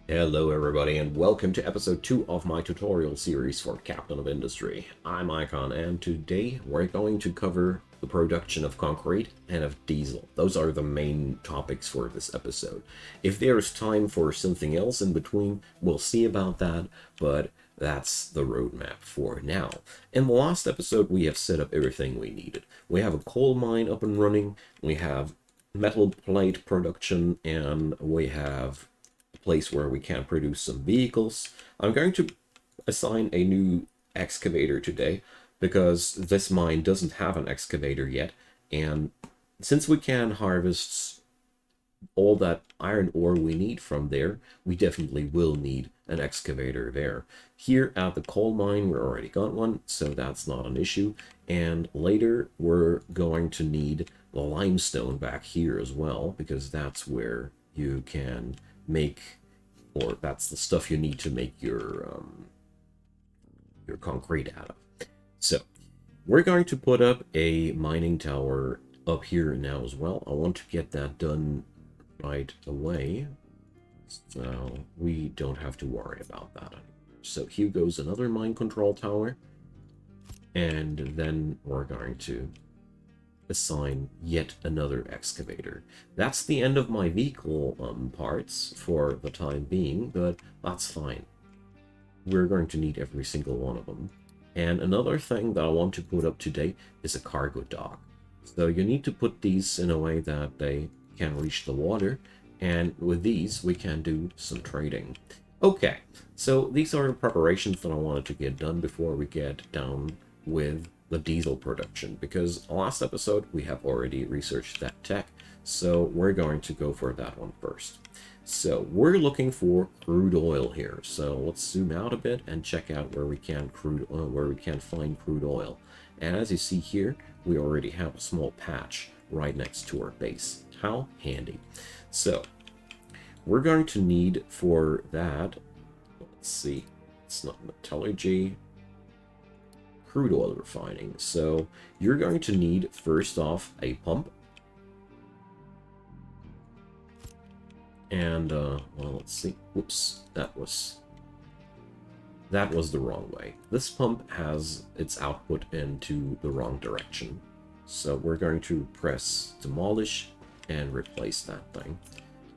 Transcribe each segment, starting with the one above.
Hello everybody and welcome to episode 2 of my tutorial series for Captain of Industry. I'm Icon and today we're going to cover the production of concrete and of diesel. Those are the main topics for this episode. If there's time for something else in between, we'll see about that, but that's the roadmap for now. In the last episode we have set up everything we needed. We have a coal mine up and running, we have metal plate production, and we have place where we can produce some vehicles. I'm going to assign a new excavator today because this mine doesn't have an excavator yet, and since we can harvest all that iron ore we need from there, we definitely will need an excavator there. Here at the coal mine, we already got one, so that's not an issue. And later, we're going to need the limestone back here as well, because that's where you can make, or that's the stuff you need to make your concrete out of. So we're going to put up a mining tower up here now as well. I want to get that done right away, so we don't have to worry about that anymore. So here goes another mine control tower, and then we're going to assign yet another excavator. That's the end of my vehicle parts for the time being, but that's fine. We're going to need every single one of them. And another thing that I want to put up today is a cargo dock. So you need to put these in a way that they can reach the water, and with these we can do some trading. Okay, so these are the preparations that I wanted to get done before we get down with the diesel production, because last episode we have already researched that tech, so we're going to go for that one first. So we're looking for crude oil here, so let's zoom out a bit and check out where we can find crude oil. And as you see here, we already have a small patch right next to our base. How handy. So we're going to need for that, let's see, it's not metallurgy, crude oil refining. So you're going to need, first off, a pump. And, well, let's see. Whoops, that was the wrong way. This pump has its output into the wrong direction. So we're going to press demolish and replace that thing.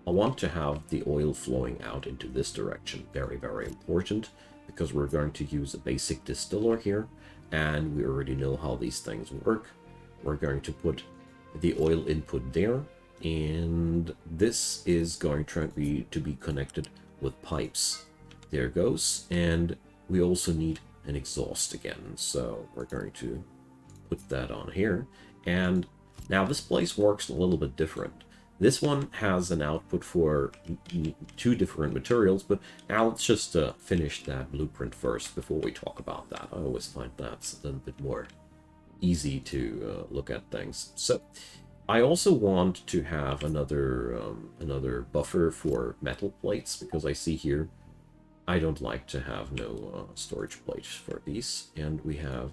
I want to have the oil flowing out into this direction. Very, very important, because we're going to use a basic distiller here, and we already know how these things work. We're going to put the oil input there, and this is going to be connected with pipes. There goes. And we also need an exhaust again, so we're going to put that on here. And now this place works a little bit different. This one has an output for two different materials, but now let's just finish that blueprint first before we talk about that. I always find that's a little bit more easy to look at things. So I also want to have another buffer for metal plates, because I see here I don't like to have no storage plates for these. And we have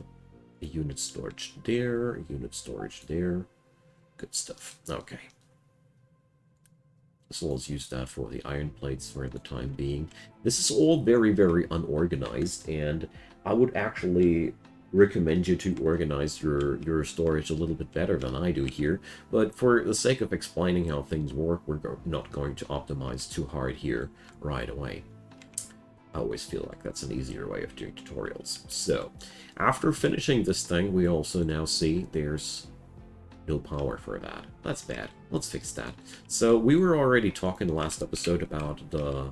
a unit storage there, a unit storage there. Good stuff. Okay. So let's use that for the iron plates for the time being. This is all very, very unorganized, and I would actually recommend you to organize your storage a little bit better than I do here. But for the sake of explaining how things work, we're not going to optimize too hard here right away. I always feel like that's an easier way of doing tutorials. So after finishing this thing, we also now see there's no power for that. That's bad. Let's fix that. So we were already talking last episode about the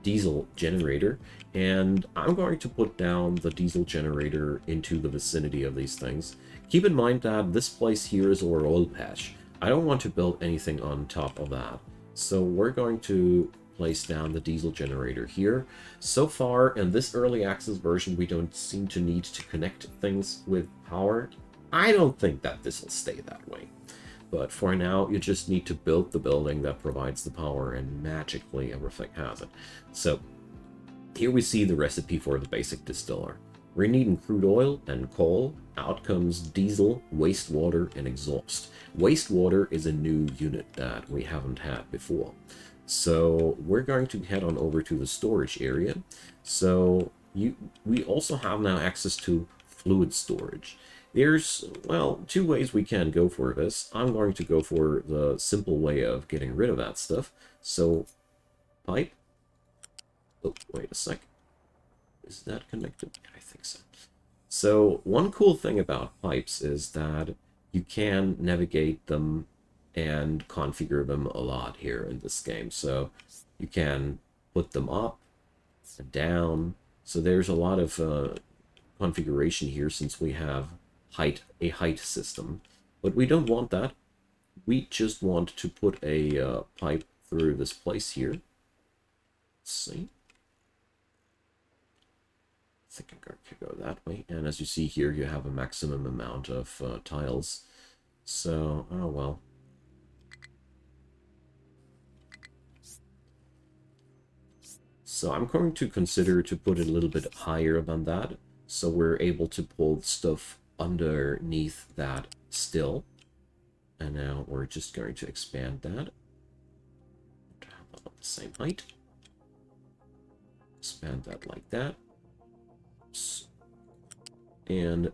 diesel generator, and I'm going to put down the diesel generator into the vicinity of these things. Keep in mind that this place here is our oil patch. I don't want to build anything on top of that. So we're going to place down the diesel generator here. So far in this early access version, we don't seem to need to connect things with power. I don't think that this will stay that way. But for now, you just need to build the building that provides the power, and magically everything has it. So here we see the recipe for the basic distiller. We're needing crude oil and coal. Out comes diesel, wastewater, and exhaust. Wastewater is a new unit that we haven't had before. So we're going to head on over to the storage area. So we also have now access to fluid storage. There's, well, two ways we can go for this. I'm going to go for the simple way of getting rid of that stuff. So, pipe. Oh, wait a sec. Is that connected? I think so. So, one cool thing about pipes is that you can navigate them and configure them a lot here in this game. So, you can put them up and down. So, there's a lot of configuration here since we have a height system. But we don't want that. We just want to put a pipe through this place here. Let's see. I think I could go that way. And as you see here, you have a maximum amount of tiles. So, oh well. So I'm going to consider to put it a little bit higher than that, so we're able to pull stuff underneath that still. And now we're just going to expand that. On the same height. Expand that like that. And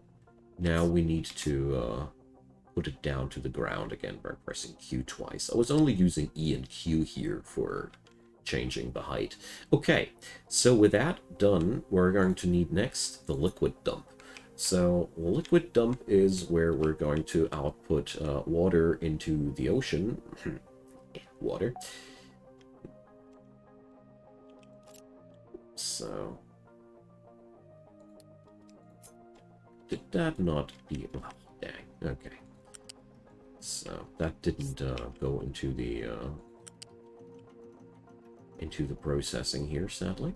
now we need to put it down to the ground again by pressing Q twice. I was only using E and Q here for changing the height. Okay, so with that done, we're going to need next the liquid dump. So liquid dump is where we're going to output water into the ocean. Water. So did that not be... Oh, dang. Okay. So that didn't go into the processing here, sadly.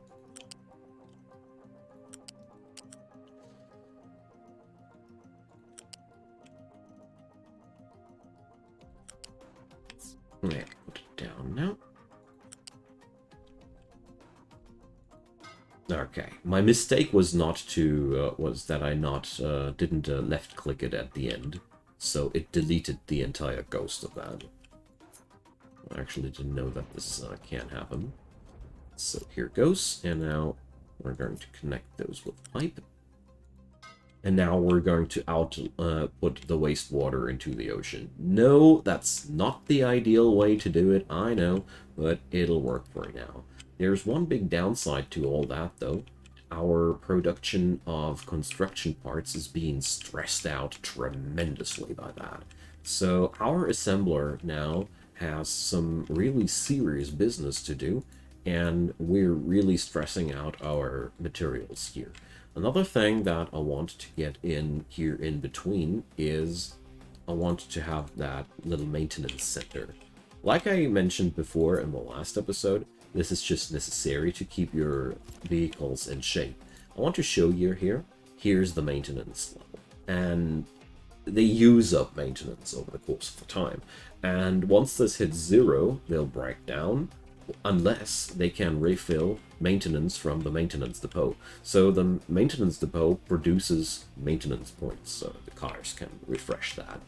Yeah, put it down now. Okay, my mistake was not to was that I didn't left click it at the end, so it deleted the entire ghost of that. I actually didn't know that this can happen. So here goes, and now we're going to connect those with pipe. And now we're going to put the wastewater into the ocean. No, that's not the ideal way to do it, I know, but it'll work for now. There's one big downside to all that, though. Our production of construction parts is being stressed out tremendously by that. So our assembler now has some really serious business to do, and we're really stressing out our materials here. Another thing that I want to get in here in between is I want to have that little maintenance center. Like I mentioned before in the last episode, this is just necessary to keep your vehicles in shape. I want to show you here. Here's the maintenance level. And they use up maintenance over the course of the time. And once this hits 0, they'll break down, unless they can refill maintenance from the maintenance depot. So the maintenance depot produces maintenance points, so the cars can refresh that.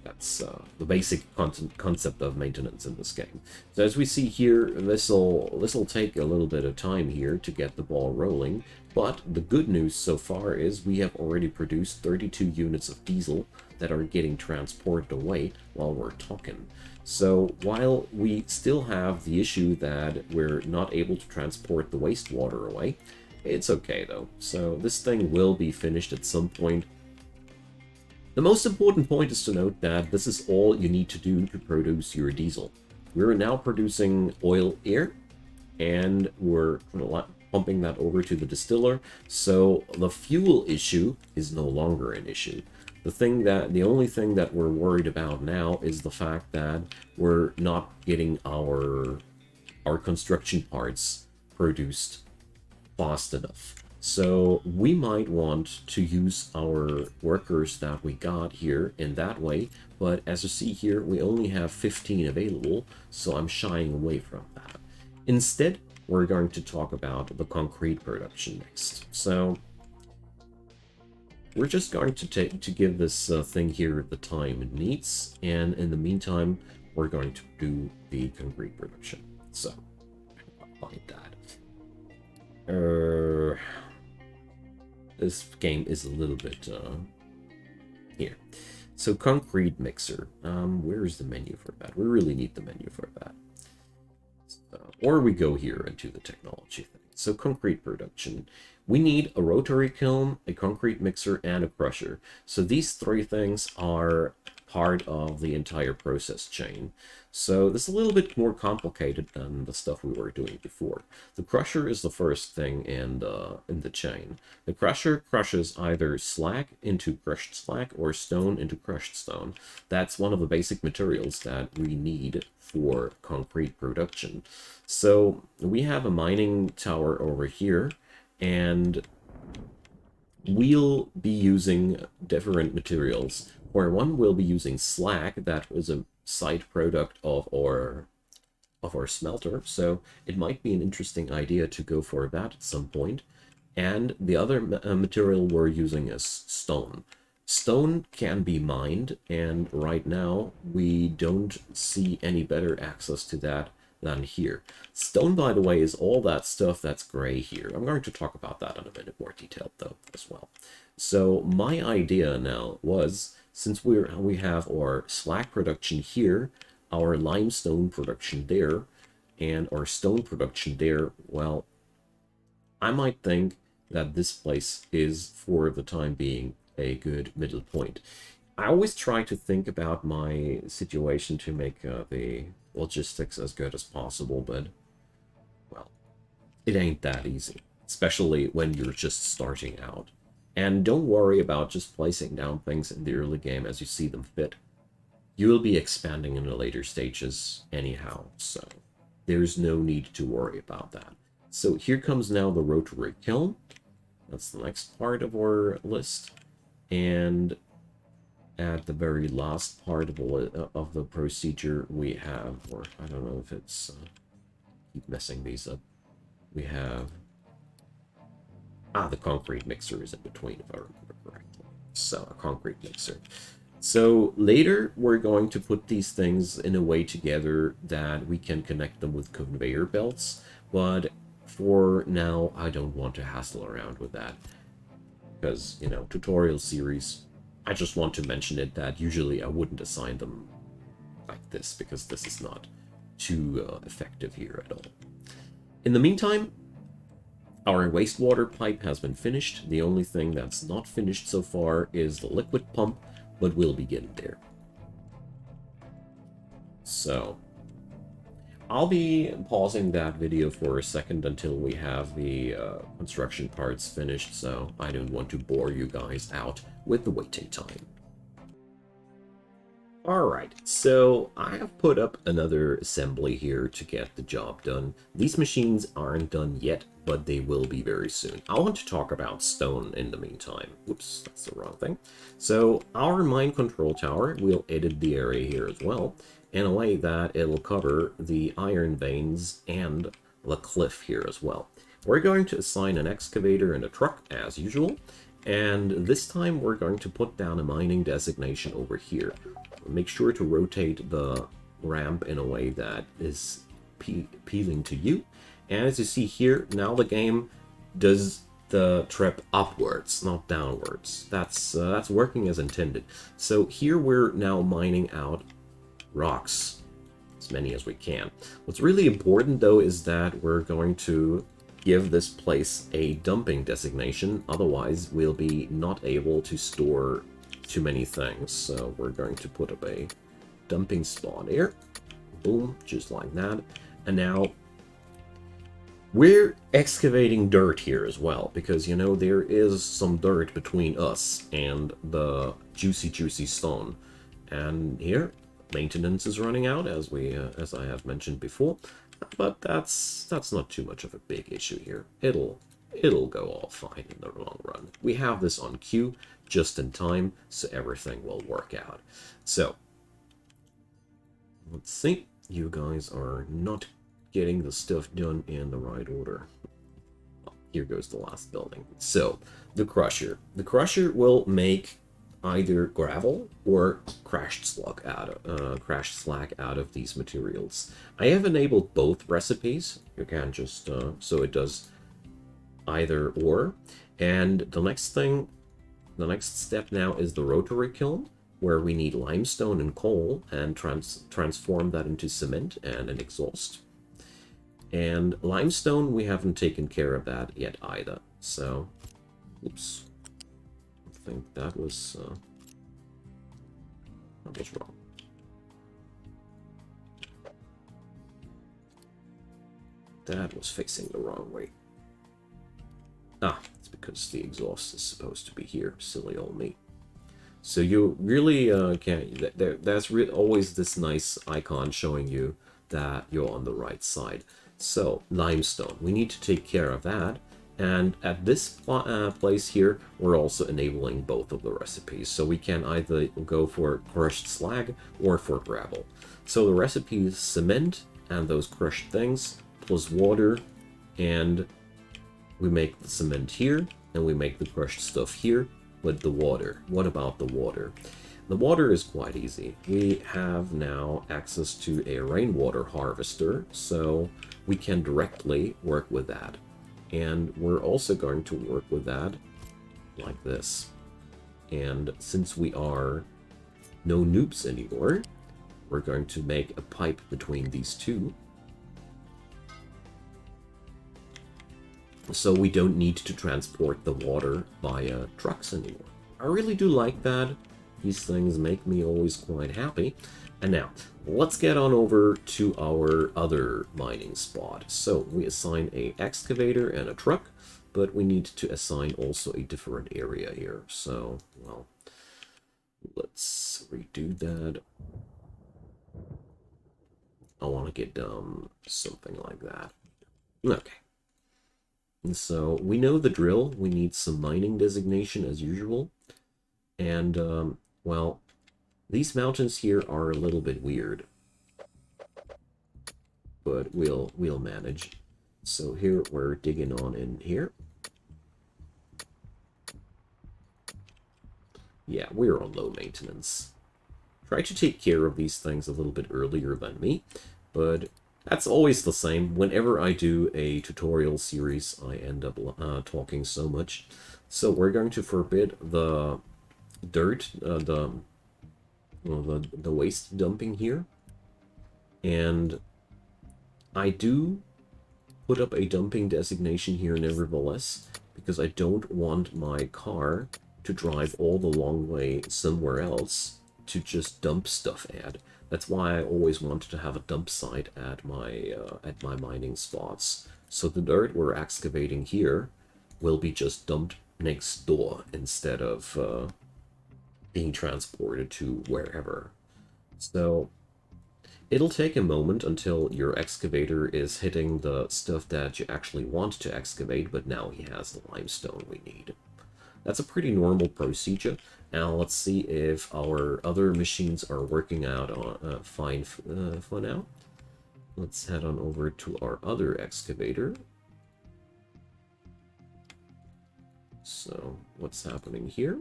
That's the basic concept of maintenance in this game. So as we see here, this'll take a little bit of time here to get the ball rolling, but the good news so far is we have already produced 32 units of diesel that are getting transported away while we're talking. So while we still have the issue that we're not able to transport the wastewater away, it's okay though. So this thing will be finished at some point. The most important point is to note that this is all you need to do to produce your diesel. We're now producing oil air, and we're pumping that over to the distiller, so the fuel issue is no longer an issue. The only thing that we're worried about now is the fact that we're not getting our construction parts produced fast enough. So we might want to use our workers that we got here in that way, but as you see here, we only have 15 available, so I'm shying away from that. Instead, we're going to talk about the concrete production next. So we're just going to give this thing here the time it needs, and in the meantime, we're going to do the concrete production. So, I'll find that. This game is a little bit here. So concrete mixer. Where's the menu for that? We really need the menu for that. Or we go here into the technology thing. So concrete production. We need a rotary kiln, a concrete mixer, and a crusher. So these three things are part of the entire process chain. So this is a little bit more complicated than the stuff we were doing before. The crusher is the first thing in the chain. The crusher crushes either slag into crushed slag or stone into crushed stone. That's one of the basic materials that we need for concrete production. So we have a mining tower over here, and we'll be using different materials. Where one will be using slag, that is a side product of our smelter, so it might be an interesting idea to go for that at some point. And the other material we're using is stone. Stone can be mined, and right now we don't see any better access to that than here. Stone, by the way, is all that stuff that's gray here. I'm going to talk about that in a minute more detailed, though, as well. So my idea now was, since we have our slag production here, our limestone production there, and our stone production there, well, I might think that this place is, for the time being, a good middle point. I always try to think about my situation to make the logistics as good as possible, but, well, it ain't that easy, especially when you're just starting out. And don't worry about just placing down things in the early game as you see them fit. You will be expanding in the later stages anyhow, so there's no need to worry about that. So here comes now the rotary kiln. That's the next part of our list. And at the very last part of the procedure we have, or I don't know if it's, keep messing these up, we have, the concrete mixer is in between, if I remember correctly. So, a concrete mixer. So, later, we're going to put these things in a way together that we can connect them with conveyor belts, but for now, I don't want to hassle around with that. Because, you know, tutorial series, I just want to mention it that usually I wouldn't assign them like this, because this is not too effective here at all. In the meantime, our wastewater pipe has been finished. The only thing that's not finished so far is the liquid pump, but we'll be getting there. So, I'll be pausing that video for a second until we have the construction parts finished, so I don't want to bore you guys out with the waiting time. Alright, so I have put up another assembly here to get the job done. These machines aren't done yet, but they will be very soon. I want to talk about stone in the meantime. Whoops, that's the wrong thing. So our mine control tower will edit the area here as well, in a way that it'll cover the iron veins and the cliff here as well. We're going to assign an excavator and a truck as usual, and this time we're going to put down a mining designation over here. Make sure to rotate the ramp in a way that is appealing to you. And as you see here, now the game does the trip upwards, not downwards. That's working as intended. So here we're now mining out rocks, as many as we can. What's really important though is that we're going to give this place a dumping designation, otherwise we'll be not able to store too many things. So we're going to put up a dumping spot here. Boom, just like that. And now we're excavating dirt here as well, because, you know, there is some dirt between us and the juicy stone. And here, maintenance is running out, as I have mentioned before, but that's not too much of a big issue here. It'll go all fine in the long run. We have this on queue just in time, so everything will work out. So, let's see. You guys are not getting the stuff done in the right order. Here goes the last building. So, the crusher. The crusher will make either gravel or crashed slag out of these materials. I have enabled both recipes. You can just so it does either or. And the next step now is the rotary kiln, where we need limestone and coal and transform that into cement and an exhaust. And limestone, we haven't taken care of that yet either. So, oops. I think that was wrong. That was facing the wrong way. Ah, it's because the exhaust is supposed to be here. Silly old me. So you really can't... That's always this nice icon showing you that you're on the right side. So, limestone. We need to take care of that. And at this place here, we're also enabling both of the recipes. So we can either go for crushed slag or for gravel. So the recipe is cement and those crushed things, plus water, and we make the cement here, and we make the crushed stuff here with the water. What about the water? The water is quite easy. We have now access to a rainwater harvester, so we can directly work with that. And we're also going to work with that like this. And since we are no noobs anymore, we're going to make a pipe between these two. So we don't need to transport the water via trucks anymore. I really do like that. These things make me always quite happy. And now, let's get on over to our other mining spot. So we assign a excavator and a truck, but we need to assign also a different area here. So, well, let's redo that. I want to get something like that. Okay. And so we know the drill. We need some mining designation as usual. And, well, these mountains here are a little bit weird, but we'll manage. So here we're digging on in here. Yeah, we're on low maintenance. Try to take care of these things a little bit earlier than me, but that's always the same. Whenever I do a tutorial series, I end up talking so much. So we're going to forbid the dirt, the waste dumping here. And I do put up a dumping designation here nevertheless, because I don't want my car to drive all the long way somewhere else to just dump stuff at. That's why I always wanted to have a dump site at my mining spots. So the dirt we're excavating here will be just dumped next door instead of being transported to wherever. So it'll take a moment until your excavator is hitting the stuff that you actually want to excavate, but now he has the limestone we need. That's a pretty normal procedure. Now let's see if our other machines are working out on, fine for now. Let's head on over to our other excavator. So what's happening here?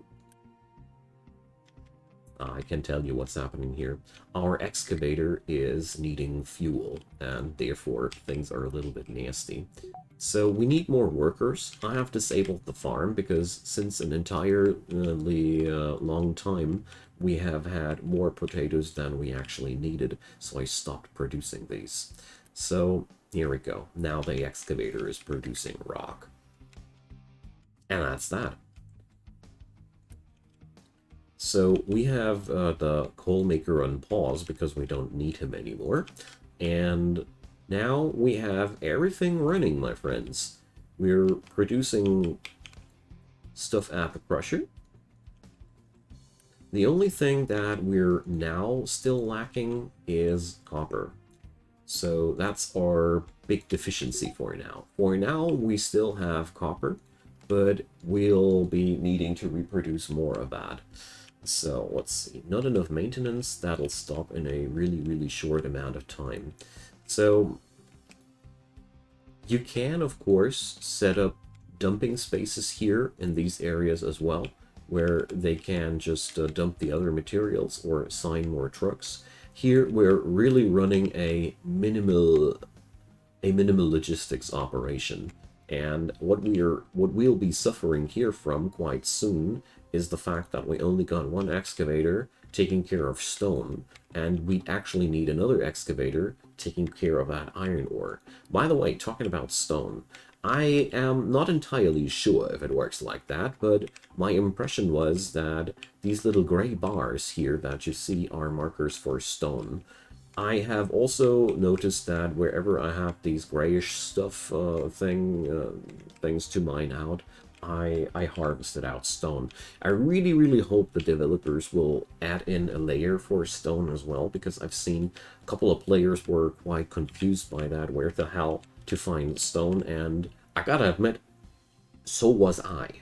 I can tell you what's happening here. Our excavator is needing fuel, and therefore things are a little bit nasty. So we need more workers. I have disabled the farm because since an entirely long time, we have had more potatoes than we actually needed, so I stopped producing these. So here we go. Now the excavator is producing rock. And that's that. So we have the coal maker on pause because we don't need him anymore. And now we have everything running, my friends. We're producing stuff at the crusher. The only thing that we're now still lacking is copper. So that's our big deficiency for now. For now, we still have copper, but we'll be needing to reproduce more of that. So let's see, not enough maintenance. That'll stop in a really, really short amount of time. So you can, of course, set up dumping spaces here in these areas as well. where they can just dump the other materials or assign more trucks. Here we're really running a minimal logistics operation. And what we'll be suffering here from quite soon is the fact that we only got one excavator taking care of stone, and we actually need another excavator taking care of that iron ore. By the way, talking about stone, I am not entirely sure if it works like that, but my impression was that these little gray bars here that you see are markers for stone. I have also noticed that wherever I have these grayish stuff things to mine out, I harvested out stone. I really hope the developers will add in a layer for stone as well, because I've seen a couple of players were quite confused by that, where the hell to find stone, and I gotta admit, so was I.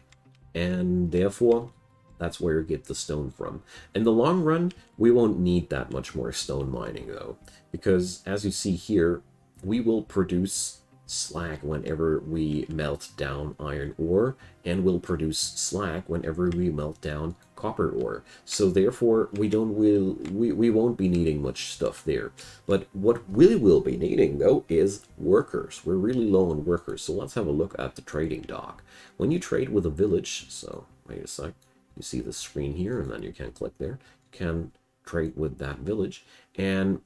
And therefore, that's where you get the stone from. In the long run, we won't need that much more stone mining though, because as you see here, we will produce slag whenever we melt down iron ore, and will produce slag whenever we melt down copper ore. So therefore, we won't be needing much stuff there. But what we will be needing though is workers. We're really low on workers. So let's have a look at the trading dock. When you trade with a village, so wait a sec. You see the screen here, and then you can click there. You can trade with that village, and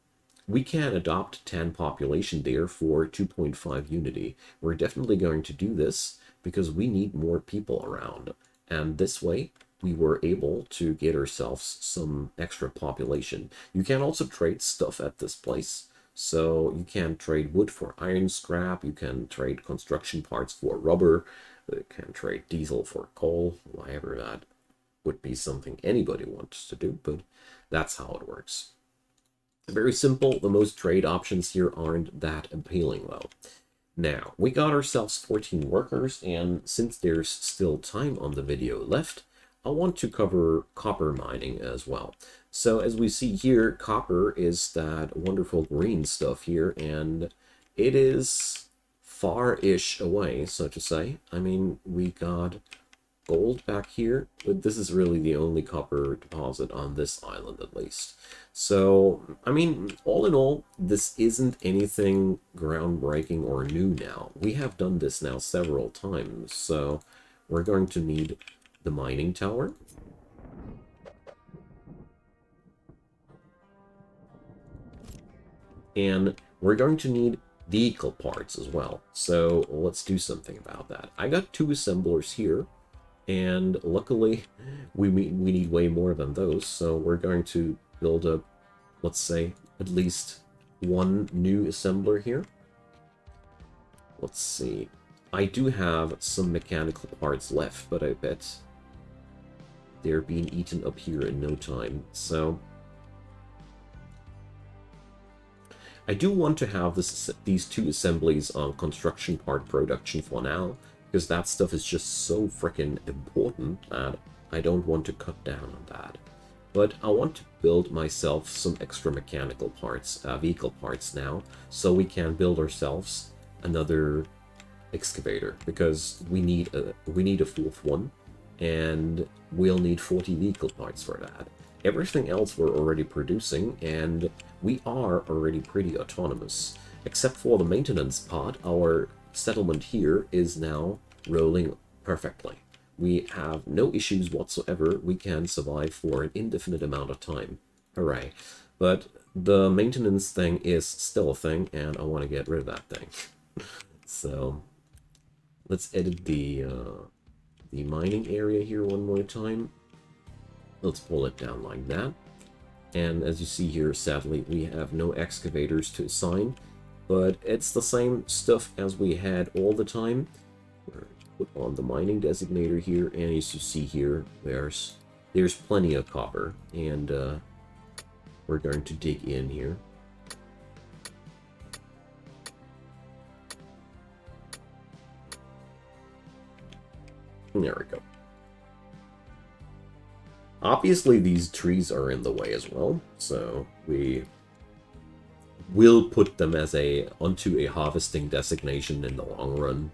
we can adopt 10 population there for 2.5 unity. We're definitely going to do this because we need more people around, and this way we were able to get ourselves some extra population. You can also trade stuff at this place. So you can trade wood for iron scrap, you can trade construction parts for rubber, you can trade diesel for coal, whatever that would be something anybody wants to do, but that's how it works. Very simple. The most trade options here aren't that appealing though. Now, we got ourselves 14 workers, and since there's still time on the video left, I want to cover copper mining as well. So as we see here, copper is that wonderful green stuff here, and it is far-ish away, so to say. I mean, we got gold back here, but this is really the only copper deposit on this island at least. So, I mean, all in all, this isn't anything groundbreaking or new now. We have done this now several times, so we're going to need the mining tower. And we're going to need vehicle parts as well. So let's do something about that. I got 2 assemblers here, and luckily we need way more than those, so we're going to build up, let's say, at least 1 new assembler here. Let's see. I do have some mechanical parts left, but I bet they're being eaten up here in no time. So I do want to have these 2 assemblies on construction part production for now, because that stuff is just so freaking important that I don't want to cut down on that. But I want to build myself some extra mechanical parts, vehicle parts now, so we can build ourselves another excavator, because we need a 4th one, and we'll need 40 vehicle parts for that. Everything else we're already producing, and we are already pretty autonomous. Except for the maintenance part, our settlement here is now rolling perfectly. We have no issues whatsoever. We can survive for an indefinite amount of time. Hooray. But the maintenance thing is still a thing, and I want to get rid of that thing. So let's edit the mining area here one more time. Let's pull it down like that. And as you see here, sadly, we have no excavators to assign, but it's the same stuff as we had all the time. We're put on the mining designator here, and as you see here, there's plenty of copper, and we're going to dig in here. And there we go. Obviously, these trees are in the way as well, so we will put them as onto a harvesting designation in the long run.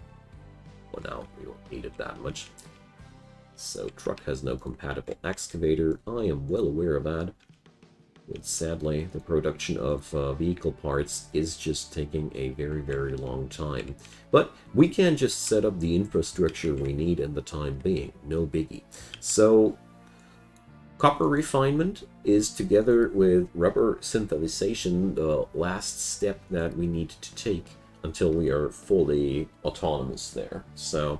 Well, now we won't need it that much. So truck has no compatible excavator. I am well aware of that. But sadly, the production of vehicle parts is just taking a very, very long time. But we can just set up the infrastructure we need in the time being. No biggie. So copper refinement is, together with rubber synthesization, the last step that we need to take until we are fully autonomous there. So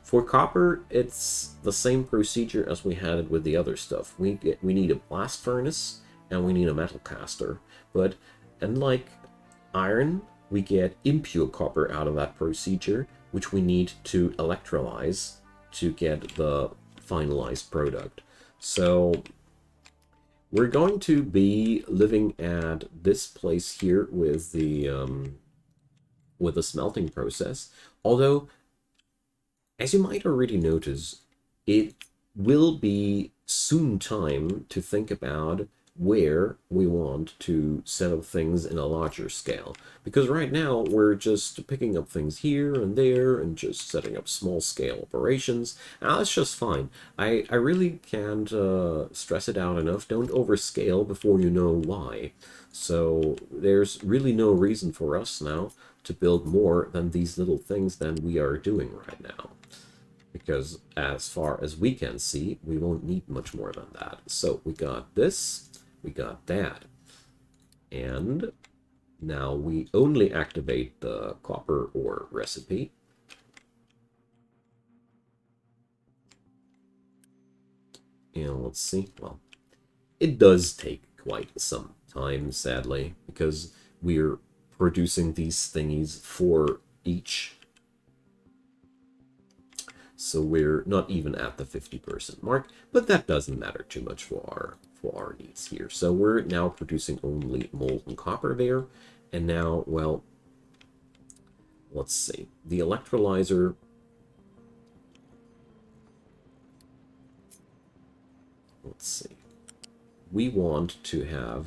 for copper, it's the same procedure as we had it with the other stuff. We need a blast furnace and we need a metal caster. But unlike iron, we get impure copper out of that procedure, which we need to electrolyze to get the finalized product. So we're going to be living at this place here with the smelting process. Although, as you might already notice, it will be soon time to think about where we want to set up things in a larger scale. Because right now we're just picking up things here and there and just setting up small scale operations. Now that's just fine. I really can't stress it out enough. Don't overscale before you know why. So there's really no reason for us now to build more than these little things than we are doing right now. Because as far as we can see, we won't need much more than that. So we got this, we got that. And now we only activate the copper ore recipe. And let's see, well, it does take quite some time, sadly, because we're producing these thingies for each. So we're not even at the 50% mark, but that doesn't matter too much for our needs here. So we're now producing only molten copper there. And now, well, let's see. The electrolyzer, let's see. We want to have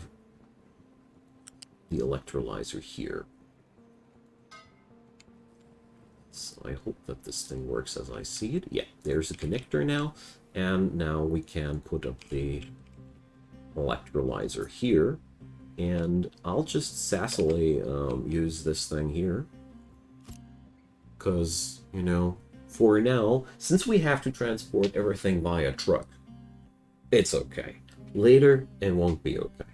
the electrolyzer here. So I hope that this thing works as I see it. Yeah, there's a connector now. And now we can put up the electrolyzer here. And I'll just sassily use this thing here. Because, you know, for now, since we have to transport everything via truck, it's okay. Later, it won't be okay.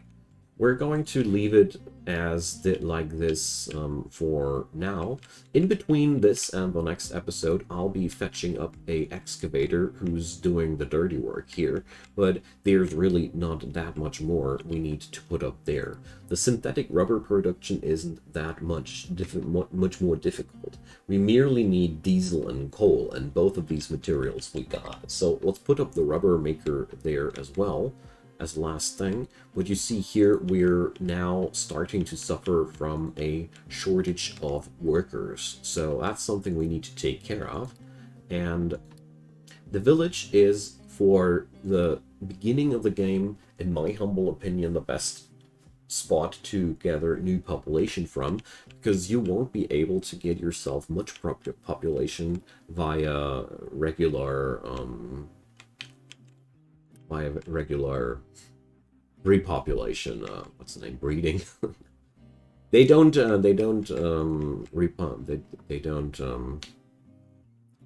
We're going to leave it as like this for now. In between this and the next episode, I'll be fetching up a excavator who's doing the dirty work here, but there's really not that much more we need to put up there. The synthetic rubber production isn't that much more difficult. We merely need diesel and coal, and both of these materials we got. So let's put up the rubber maker there as well. As last thing, what you see here, we're now starting to suffer from a shortage of workers. So that's something we need to take care of. And the village is, for the beginning of the game, in my humble opinion, the best spot to gather new population from, because you won't be able to get yourself much population via regular repopulation, what's the name, breeding. they don't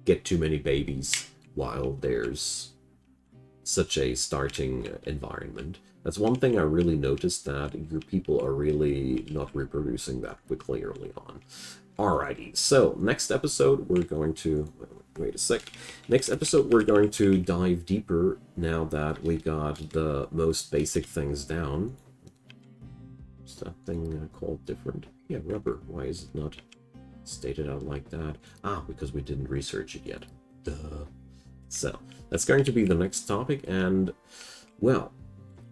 get too many babies while there's such a starting environment. That's one thing I really noticed, that your people are really not reproducing that quickly early on. Alrighty, so next episode we're going to, wait a sec, next episode we're going to dive deeper now that we got the most basic things down. Is that thing called different? Yeah, rubber. Why is it not stated out like that? Ah, because we didn't research it yet. Duh. So, that's going to be the next topic, and, well,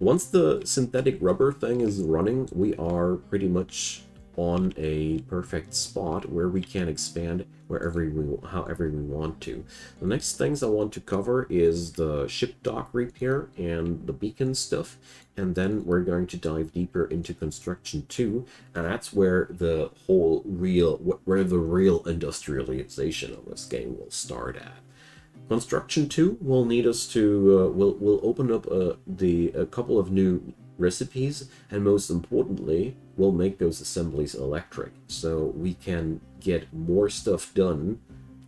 once the synthetic rubber thing is running, we are pretty much on a perfect spot where we can expand however we want to. The next things I want to cover is the ship dock repair and the beacon stuff, and then we're going to dive deeper into construction too, and that's where the real industrialization of this game will start at. Construction 2 will need us to will open up a couple of new recipes, and most importantly, we'll make those assemblies electric, so we can get more stuff done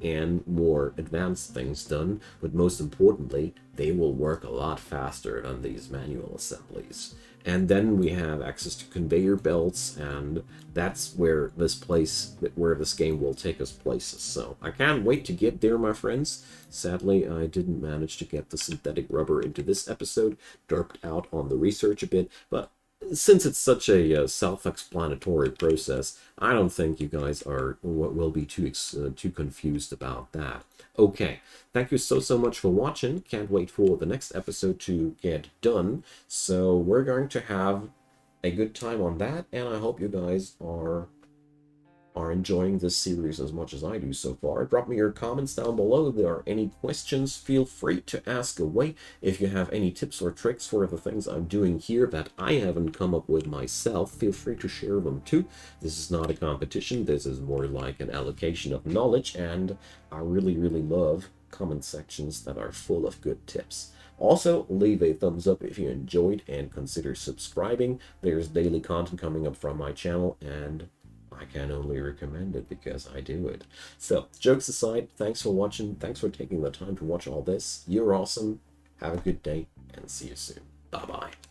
and more advanced things done. But most importantly, they will work a lot faster than these manual assemblies. And then we have access to conveyor belts, and that's where this game will take us places. So I can't wait to get there, my friends. Sadly, I didn't manage to get the synthetic rubber into this episode, derped out on the research a bit, but since it's such a self-explanatory process, I don't think you guys will be too confused about that. Okay, thank you so much for watching. Can't wait for the next episode to get done. So we're going to have a good time on that, and I hope you guys are enjoying this series as much as I do so far. Drop me your comments down below. If there are any questions, feel free to ask away. If you have any tips or tricks for the things I'm doing here that I haven't come up with myself, feel free to share them too. This is not a competition. This is more like an allocation of knowledge, and I really love comment sections that are full of good tips. Also, leave a thumbs up if you enjoyed, and consider subscribing. There's daily content coming up from my channel, and I can only recommend it because I do it. So, jokes aside, thanks for watching. Thanks for taking the time to watch all this. You're awesome. Have a good day, and see you soon. Bye-bye.